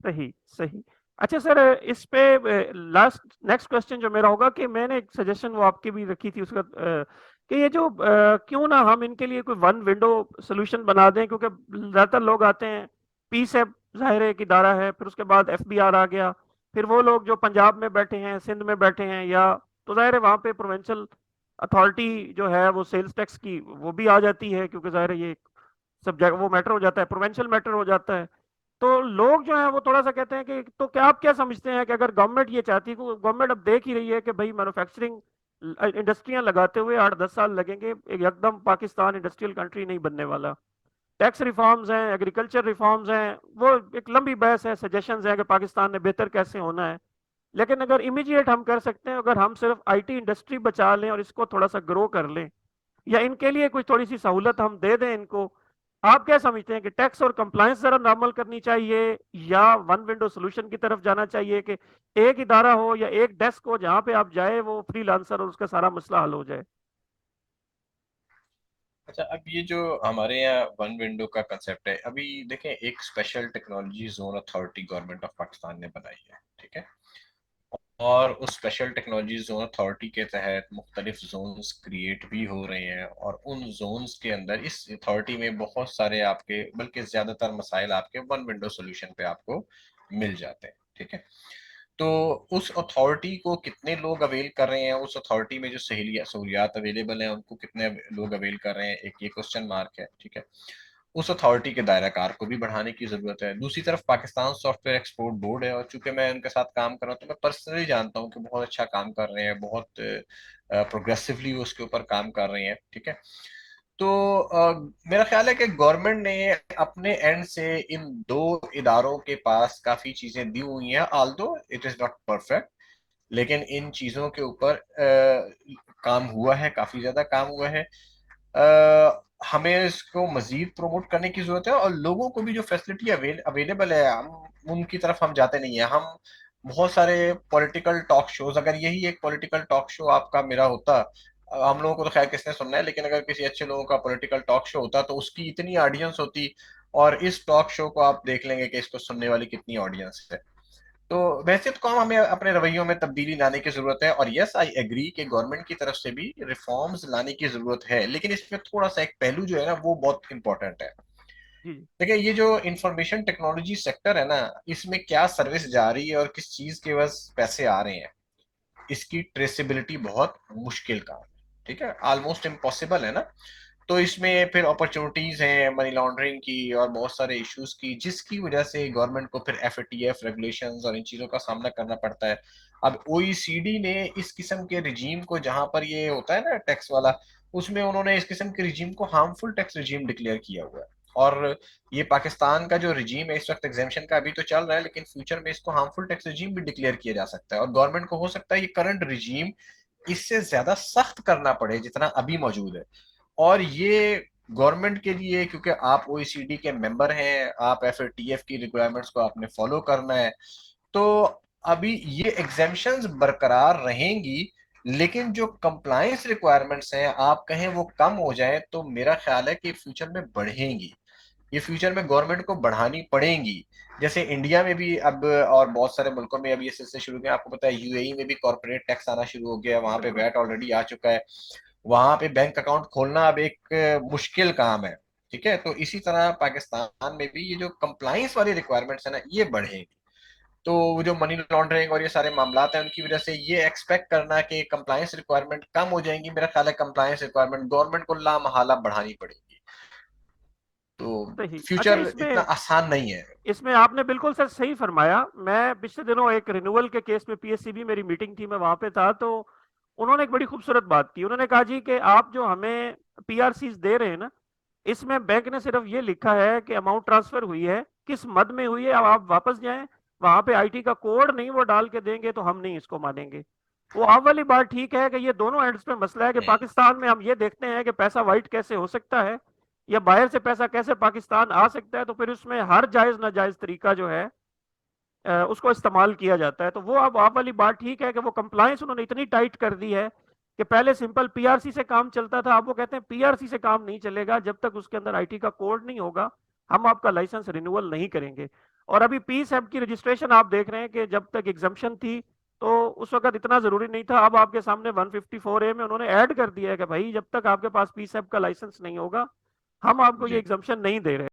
सही, सही। अच्छा सर, इस पे नेक्स्ट क्वेश्चन जो मेरा होगा कि मैंने एक सजेशन वो आपकी भी रखी थी उसका, कि ये जो क्यों ना हम इनके लिए कोई वन विंडो सोल्यूशन बना दें, क्योंकि ज़्यादातर लोग आते हैं, पीस है, ज़ाहिर है एक इदारा है, फिर उसके बाद एफबीआर आ गया, फिर वो लोग जो पंजाब में बैठे हैं, सिंध में बैठे हैं, या तो ज़ाहिर है वहाँ पे प्रोविंशियल अथॉरिटी जो है वो सेल्स टैक्स की वो भी आ जाती है, क्योंकि ज़ाहिर है ये सब जगह वो मैटर हो जाता है, प्रोविंशियल मैटर हो जाता है। तो लोग जो है वो थोड़ा सा कहते हैं कि तो क्या आप क्या समझते हैं कि अगर गवर्नमेंट ये चाहती है, गवर्नमेंट अब देख ही रही है कि भाई मैन्युफैक्चरिंग इंडस्ट्रियां लगाते हुए 8-10 साल लगेंगे, एक एकदम पाकिस्तान इंडस्ट्रियल कंट्री नहीं बनने वाला, टैक्स रिफॉर्म्स हैं, एग्रीकल्चर रिफॉर्म्स हैं, वो एक लंबी बहस है, सजेशंस हैं कि पाकिस्तान ने बेहतर कैसे होना है। लेकिन अगर इमीडिएट हम कर सकते हैं, अगर हम सिर्फ आईटी इंडस्ट्री बचा लें और इसको थोड़ा सा ग्रो कर लें, या इनके लिए कुछ थोड़ी सी सहूलत हम दे दें इनको, आप क्या समझते हैं कि टैक्स और कंप्लायंस जरा नॉर्मल करनी चाहिए, या वन विंडो सोल्यूशन की तरफ जाना चाहिए कि एक इदारा हो या एक डेस्क हो जहां पे आप जाए वो फ्रीलांसर और उसका सारा मसला हल हो जाए? अच्छा, अब ये जो हमारे यहाँ वन विंडो का कंसेप्ट है, अभी देखें, एक special technology zone authority government of Pakistan ने बनाई है, ठीक है। और उस स्पेशल टेक्नोलॉजी जोन अथॉरिटी के तहत मुख्तलिफ जोन्स क्रिएट भी हो रहे हैं, और उन जोन्स के अंदर इस अथॉरिटी में बहुत सारे आपके, बल्कि ज्यादातर मसाइल आपके वन विंडो सोल्यूशन पे आपको मिल जाते हैं, ठीक है। तो उस अथॉरिटी को कितने लोग अवेल कर रहे हैं, उस अथॉरिटी में जो सहूलियात अवेलेबल हैं उनको कितने लोग अवेल कर रहे हैं, एक ये क्वेश्चन मार्क है, ठीक है। उस अथॉरिटी के दायरा कार को भी बढ़ाने की जरूरत है। दूसरी तरफ पाकिस्तान सॉफ्टवेयर एक्सपोर्ट बोर्ड है, और चूंकि मैं उनके साथ काम कर रहा हूँ तो मैं पर्सनली जानता हूँ कि बहुत अच्छा काम कर रहे हैं, बहुत प्रोग्रेसिवली उसके ऊपर काम कर रहे हैं, ठीक है। तो मेरा ख्याल है कि गवर्नमेंट ने अपने एंड से इन दो इदारों के पास काफी चीजें दी हुई हैं, Aldous it is not perfect, लेकिन इन चीजों के ऊपर काम हुआ है, काफी ज्यादा काम हुआ है। हमें इसको मजीद प्रमोट करने की जरूरत है, और लोगों को भी जो फैसिलिटी अवेलेबल है, हम उनकी तरफ हम जाते नहीं है। हम बहुत सारे पॉलिटिकल टॉक शोज, अगर यही एक पॉलिटिकल टॉक शो आपका मेरा होता, हम लोगों को तो खैर किसने सुनना है, लेकिन अगर किसी अच्छे लोगों का पॉलिटिकल टॉक शो होता तो उसकी इतनी ऑडियंस होती, और इस टॉक शो को आप देख लेंगे कि इसको सुनने वाली कितनी ऑडियंस है। तो वैसे तो कम हमें अपने रवैयों में तब्दीली लाने की जरूरत है, और यस आई एग्री कि गवर्नमेंट की तरफ से भी रिफॉर्म्स लाने की जरूरत है, लेकिन इसमें थोड़ा सा एक पहलू जो है ना वो बहुत इंपॉर्टेंट है। जी। देखिए, ये जो इंफॉर्मेशन टेक्नोलॉजी सेक्टर है ना, इसमें क्या सर्विस जा रही है और किस चीज के बस पैसे आ रहे हैं, इसकी ट्रेसेबिलिटी बहुत मुश्किल काम है, ठीक है, ऑलमोस्ट इम्पॉसिबल है ना। तो इसमें फिर अपॉर्चुनिटीज हैं मनी लॉन्ड्रिंग की और बहुत सारे इश्यूज की, जिसकी वजह से गवर्नमेंट को फिर एफएटीएफ रेगुलेशंस और इन चीजों का सामना करना पड़ता है। अब ओईसीडी ने इस किस्म के रिजीम को, जहां पर ये होता है ना टैक्स वाला, उसमें उन्होंने इस किस्म के रिजीम को हार्मफुल टैक्स रिजीम डिक्लेयर किया हुआ है। और ये पाकिस्तान का जो रिजीम है इस वक्त एग्जेम्पशन का अभी तो चल रहा है, लेकिन फ्यूचर में इसको हार्मफुल टैक्स रिजीम भी डिक्लेयर किया जा सकता है, और गवर्नमेंट को हो सकता है ये करंट रिजीम इससे ज्यादा सख्त करना पड़े जितना अभी मौजूद है। और ये गवर्नमेंट के लिए, क्योंकि आप ओईसीडी के मेंबर हैं, आप एफएटीएफ की रिक्वायरमेंट्स को आपने फॉलो करना है, तो अभी ये एग्जेम्पशंस बरकरार रहेंगी, लेकिन जो कंप्लायंस रिक्वायरमेंट्स हैं आप कहें वो कम हो जाए तो मेरा ख्याल है कि फ्यूचर में बढ़ेंगी, ये फ्यूचर में गवर्नमेंट को बढ़ानी पड़ेंगी। जैसे इंडिया में भी अब और बहुत सारे मुल्कों में अब ये सिलसिले शुरू हुए, आपको पता है यूएई में भी कॉर्पोरेट टैक्स आना शुरू हो गया, वहां पे बिल्कुल। वैट ऑलरेडी आ चुका है, वहां पे बैंक अकाउंट खोलना अब एक मुश्किल काम है, ठीक है। तो इसी तरह पाकिस्तान में भी ये जो कंप्लाइंस वाली रिक्वायरमेंट्स है ना ये बढ़ेगी। तो जो मनी लॉन्ड्रिंग और ये सारे मामला हैं उनकी वजह से ये एक्सपेक्ट करना कि कंप्लाइंस रिक्वायरमेंट कम हो जाएंगी, मेरा ख्याल है कंप्लाइंस रिक्वायरमेंट गवर्नमेंट को लामहला बढ़ानी पड़ेगी। तो सही। अच्छा, फ्यूचर इतना इसमें आसान नहीं है। इसमें आपने बिल्कुल सर सही फरमाया। मैं पिछले दिनों एक रिन्यूअल के केस में पीएससीबी मेरी मीटिंग थी, मैं वहां पे था, तो उन्होंने एक बड़ी खूबसूरत बात की। उन्होंने कहा जी कि आप जो हमें पीआरसीज दे रहे हैं ना, इसमें बैंक ने सिर्फ ये लिखा है कि अमाउंट ट्रांसफर हुई है, किस मद में हुई है, अब आप वापस जाएं, वहां पे आईटी का कोड नहीं वो डाल के देंगे तो हम नहीं इसको मानेंगे। वो आप वाली बात ठीक है कि ये दोनों एंड्स पे मसला है कि पाकिस्तान में हम ये देखते हैं कि पैसा वाइट कैसे हो सकता है, या बाहर से पैसा कैसे पाकिस्तान आ सकता है, तो फिर उसमें हर जायज नाजायज तरीका जो है उसको इस्तेमाल किया जाता है। तो वो अब आप वाली बात ठीक है कि वो कंप्लायंस उन्होंने इतनी टाइट कर दी है कि पहले सिंपल पीआरसी से काम चलता था, अब वो कहते हैं पीआरसी से काम नहीं चलेगा, जब तक उसके अंदर आईटी का कोड नहीं होगा हम आपका लाइसेंस रिन्यूअल नहीं करेंगे। और अभी पीसैब की रजिस्ट्रेशन आप देख रहे हैं कि जब तक एग्जम्पशन थी तो उस वक्त इतना जरूरी नहीं था, अब आपके सामने 154A में उन्होंने ऐड कर दिया है कि भाई जब तक आपके पास पीसैब का लाइसेंस नहीं होगा हम आपको ये जी एग्जम्पशन नहीं दे रहे।